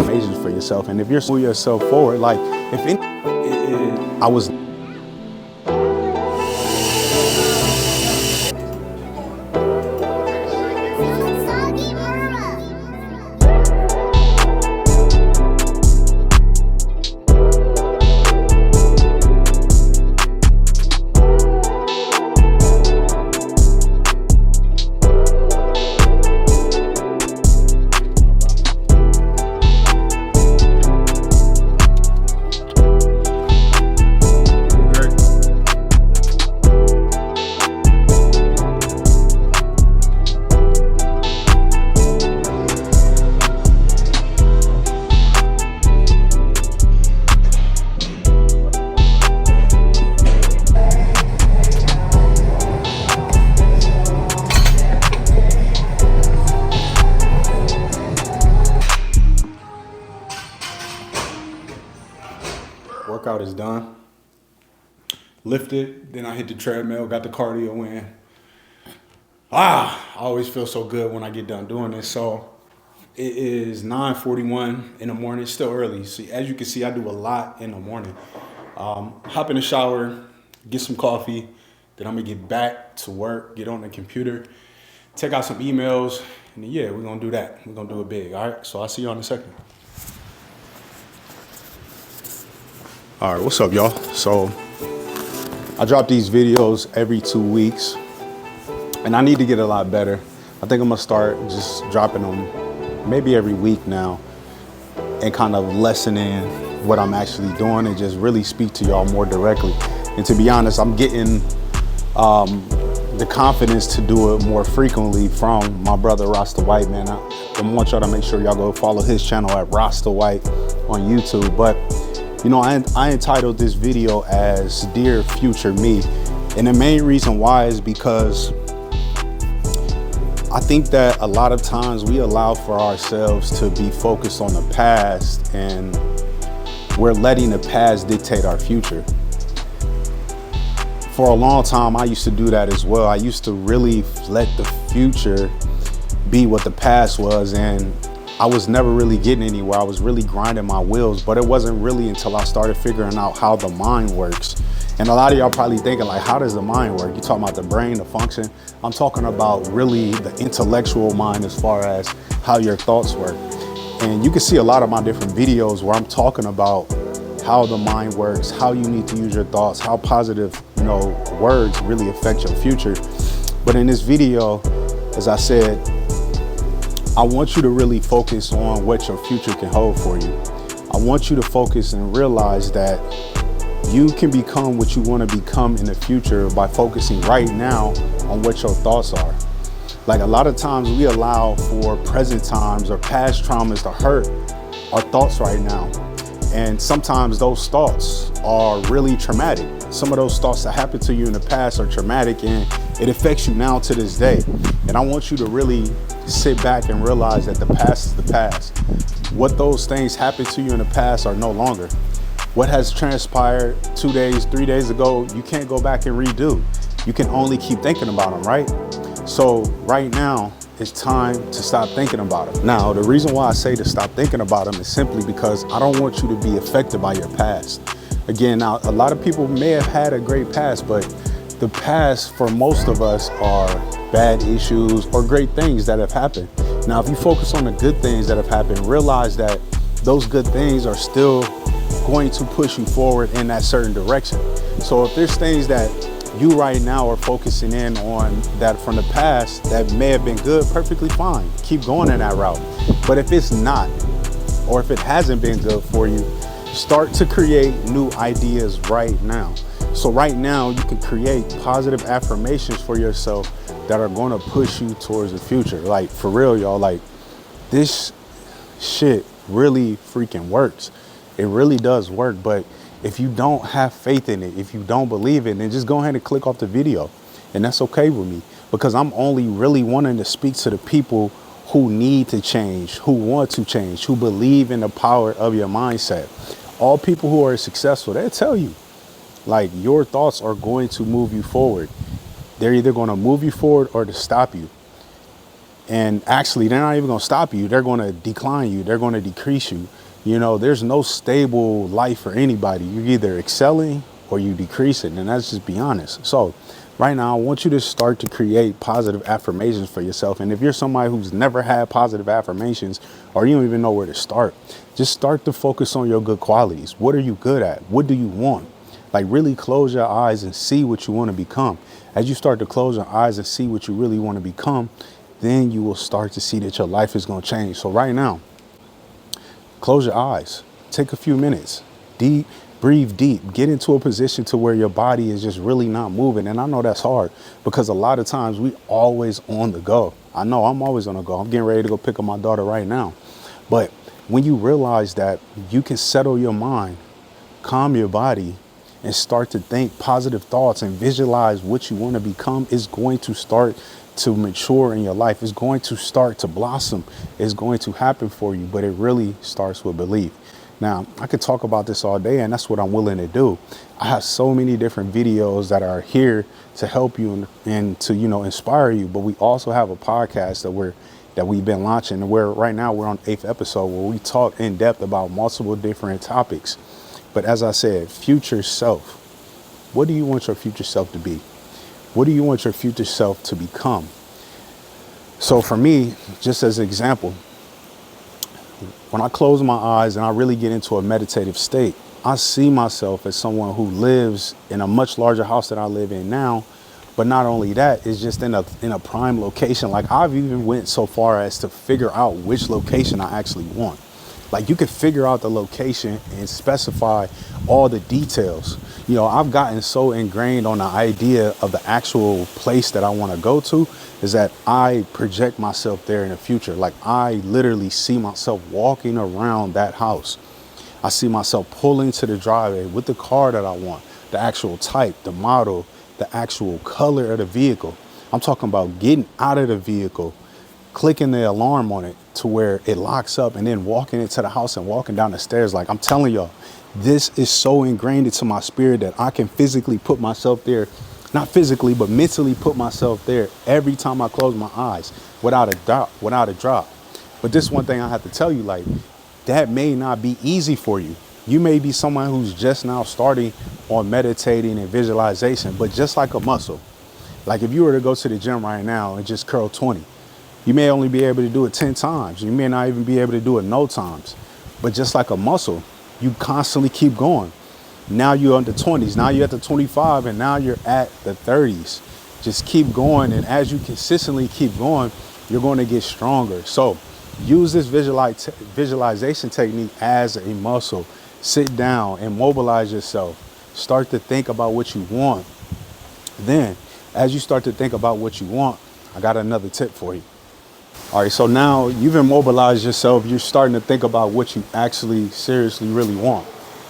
Amazing for yourself, and if you're moving yourself forward, like if any, I was. Workout is done. Lifted, then I hit the treadmill, got the cardio in. I always feel so good when I get done doing this. So it is 9:41 in the morning. It's still early. So as you can see, I do a lot in the morning. Hop in the shower, get some coffee. Then I'm gonna get back to work, get on the computer, check out some emails, and then, yeah, we're gonna do that. We're gonna do it big. All right. So I'll see you in a second. All right, what's up, y'all? So I drop these videos every 2 weeks, and I need to get a lot better. I think I'm gonna start just dropping them maybe every week now, and kind of lessening what I'm actually doing and just really speak to y'all more directly. And to be honest, I'm getting the confidence to do it more frequently from my brother Rasta White, man. I want y'all to make sure y'all go follow his channel at Rasta White on YouTube. But you know, I entitled this video as Dear Future Me. And the main reason why is because I think that a lot of times we allow for ourselves to be focused on the past, and we're letting the past dictate our future. For a long time, I used to do that as well. I used to really let the future be what the past was, and I was never really getting anywhere. I was really grinding my wheels, but it wasn't really until I started figuring out how the mind works. And a lot of y'all probably thinking like, how does the mind work? You talking about the brain, the function? I'm talking about really the intellectual mind as far as how your thoughts work. And you can see a lot of my different videos where I'm talking about how the mind works, how you need to use your thoughts, how positive, you know, words really affect your future. But in this video, as I said, I want you to really focus on what your future can hold for you. I want you to focus and realize that you can become what you want to become in the future by focusing right now on what your thoughts are. Like a lot of times we allow for present times or past traumas to hurt our thoughts right now. And sometimes those thoughts are really traumatic. Some of those thoughts that happened to you in the past are traumatic, and it affects you now to this day. And I want you to really sit back and realize that the past is the past. What those things happened to you in the past are no longer. What has transpired 2 days, 3 days ago, you can't go back and redo. You can only keep thinking about them, right? So right now, it's time to stop thinking about them. Now, the reason why I say to stop thinking about them is simply because I don't want you to be affected by your past. Again, now, a lot of people may have had a great past, but the past for most of us are bad issues or great things that have happened. Now, if you focus on the good things that have happened, realize that those good things are still going to push you forward in that certain direction. So if there's things that you right now are focusing in on that from the past that may have been good, perfectly fine. Keep going in that route. But if it's not, or if it hasn't been good for you, start to create new ideas right now. So right now you can create positive affirmations for yourself that are going to push you towards the future. Like for real, y'all, like this shit really freaking works. It really does work. But if you don't have faith in it, if you don't believe it, then just go ahead and click off the video. And that's okay with me, because I'm only really wanting to speak to the people who need to change, who want to change, who believe in the power of your mindset. All people who are successful, they'll tell you, like, your thoughts are going to move you forward. They're either going to move you forward or to stop you. And actually, they're not even going to stop you. They're going to decline you. They're going to decrease you. You know, there's no stable life for anybody. You're either excelling or you decreasing, and that's just be honest. So right now, I want you to start to create positive affirmations for yourself. And if you're somebody who's never had positive affirmations, or you don't even know where to start, just start to focus on your good qualities. What are you good at? What do you want? Like, really close your eyes and see what you want to become. As you start to close your eyes and see what you really want to become, then you will start to see that your life is going to change. So right now, close your eyes, take a few minutes, breathe deep, get into a position to where your body is just really not moving. And I know that's hard because a lot of times we always on the go. I know I'm always on the go. I'm getting ready to go pick up my daughter right now. But when you realize that you can settle your mind, calm your body, and start to think positive thoughts and visualize what you want to become, is going to start to mature in your life. It's going to start to blossom. It's going to happen for you, but it really starts with belief. Now, I could talk about this all day, and that's what I'm willing to do. I have so many different videos that are here to help you and to, you know, inspire you. But we also have a podcast that we've been launching, where right now we're on 8th episode, where we talk in depth about multiple different topics. But as I said, future self. What do you want your future self to be? What do you want your future self to become? So for me, just as an example, when I close my eyes and I really get into a meditative state, I see myself as someone who lives in a much larger house than I live in now. But not only that, it's just in a prime location. Like, I've even went so far as to figure out which location I actually want. Like, you could figure out the location and specify all the details. You know, I've gotten so ingrained on the idea of the actual place that I want to go to, is that I project myself there in the future. Like, I literally see myself walking around that house. I see myself pulling to the driveway with the car that I want, the actual type, the model, the actual color of the vehicle. I'm talking about getting out of the vehicle, clicking the alarm on it to where it locks up, and then walking into the house and walking down the stairs. Like, I'm telling y'all, this is so ingrained into my spirit that I can physically put myself there, not physically, but mentally put myself there every time I close my eyes, without a doubt, without a drop. But this one thing I have to tell you, like, that may not be easy for you. You may be someone who's just now starting on meditating and visualization, but just like a muscle, like if you were to go to the gym right now and just curl 20, you may only be able to do it 10 times. You may not even be able to do it no times. But just like a muscle, you constantly keep going. Now you're on the 20s, now you're at the 25, and now you're at the 30s. Just keep going. And as you consistently keep going, you're going to get stronger. So use this visualization technique as a muscle. Sit down and mobilize yourself. Start to think about what you want. Then, as you start to think about what you want, I got another tip for you. All right, so now you've immobilized yourself. You're starting to think about what you actually seriously really want.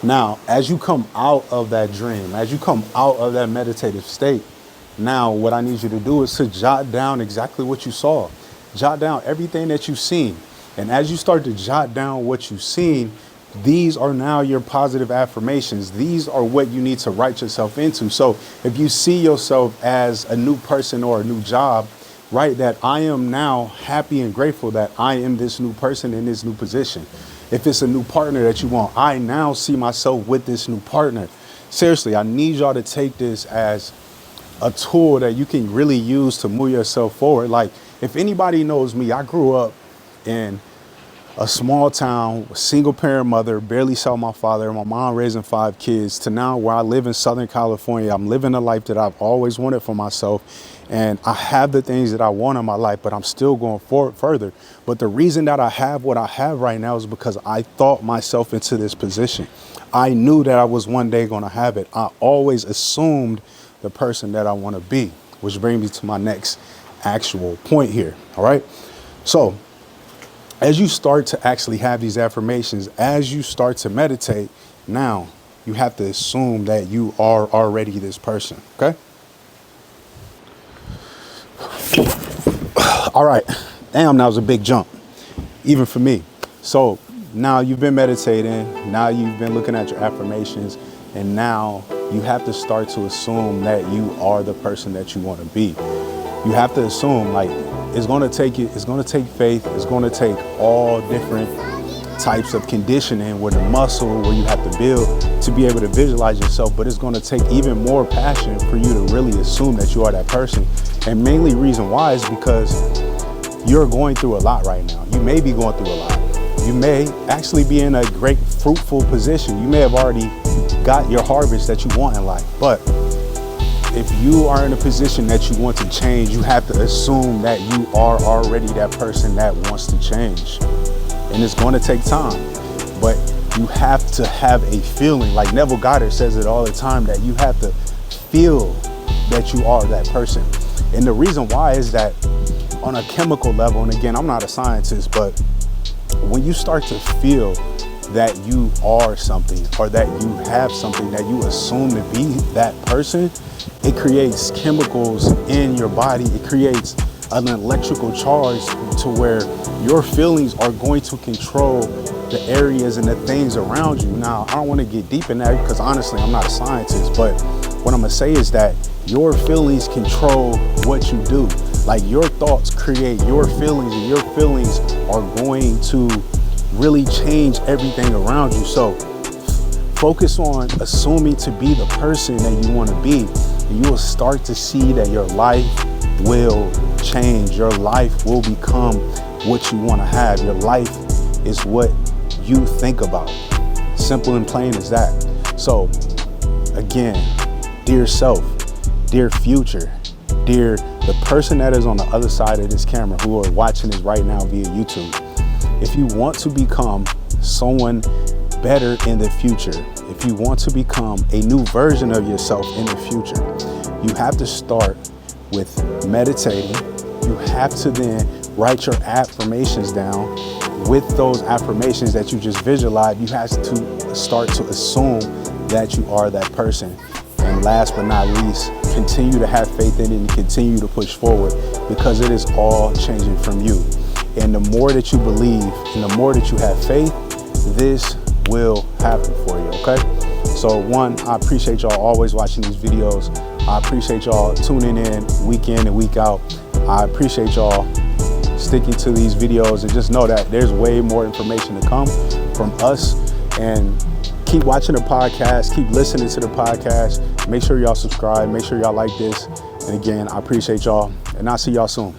Now, as you come out of that dream, as you come out of that meditative state, now what I need you to do is to jot down exactly what you saw. Jot down everything that you've seen. And as you start to jot down what you've seen, these are now your positive affirmations. These are what you need to write yourself into. So if you see yourself as a new person or a new job, write that I am now happy and grateful that I am this new person in this new position. If it's a new partner that you want, I now see myself with this new partner. Seriously, I need y'all to take this as a tool that you can really use to move yourself forward. Like, if anybody knows me, I grew up in a small town, single parent mother, barely saw my father, my mom raising 5 kids, to now where I live in Southern California. I'm living a life that I've always wanted for myself. And I have the things that I want in my life, but I'm still going forward further. But the reason that I have what I have right now is because I thought myself into this position. I knew that I was one day going to have it. I always assumed the person that I want to be, which brings me to my next actual point here. All right. So as you start to actually have these affirmations, as you start to meditate, now you have to assume that you are already this person. Okay. All right. Damn, that was a big jump, even for me. So now you've been meditating. Now you've been looking at your affirmations. And now you have to start to assume that you are the person that you want to be. You have to assume, like, it's going to take it. It's going to take faith. It's going to take all different types of conditioning with the muscle where you have to build to be able to visualize yourself. But it's going to take even more passion for you to really assume that you are that person. And mainly reason why is because you're going through a lot right now. You may be going through a lot. You may actually be in a great fruitful position. You may have already got your harvest that you want in life. But if you are in a position that you want to change, you have to assume that you are already that person that wants to change. And it's going to take time, but you have to have a feeling. Like Neville Goddard says it all the time, that you have to feel that you are that person. And the reason why is that on a chemical level, and again, I'm not a scientist, but when you start to feel that you are something, or that you have something that you assume to be that person, it creates chemicals in your body. It creates an electrical charge to where your feelings are going to control the areas and the things around you. Now, I don't want to get deep in that because honestly, I'm not a scientist, but what I'm gonna say is that your feelings control what you do. Like your thoughts create your feelings, and your feelings are going to really change everything around you. So focus on assuming to be the person that you want to be, and you will start to see that your life will change. Your life will become what you want to have. Your life is what you think about. Simple and plain as that. So again, dear self, dear future, dear the person that is on the other side of this camera who are watching this right now via YouTube, if you want to become someone better in the future, if you want to become a new version of yourself in the future, you have to start with meditating. You have to then write your affirmations down. With those affirmations that you just visualized, you have to start to assume that you are that person. And last but not least, continue to have faith in it and continue to push forward, because it is all changing from you. And the more that you believe and the more that you have faith, this will happen for you, okay? So one, I appreciate y'all always watching these videos. I appreciate y'all tuning in week in and week out. I appreciate y'all sticking to these videos, and just know that there's way more information to come from us. And keep watching the podcast, keep listening to the podcast. Make sure y'all subscribe, make sure y'all like this. And again, I appreciate y'all, and I'll see y'all soon.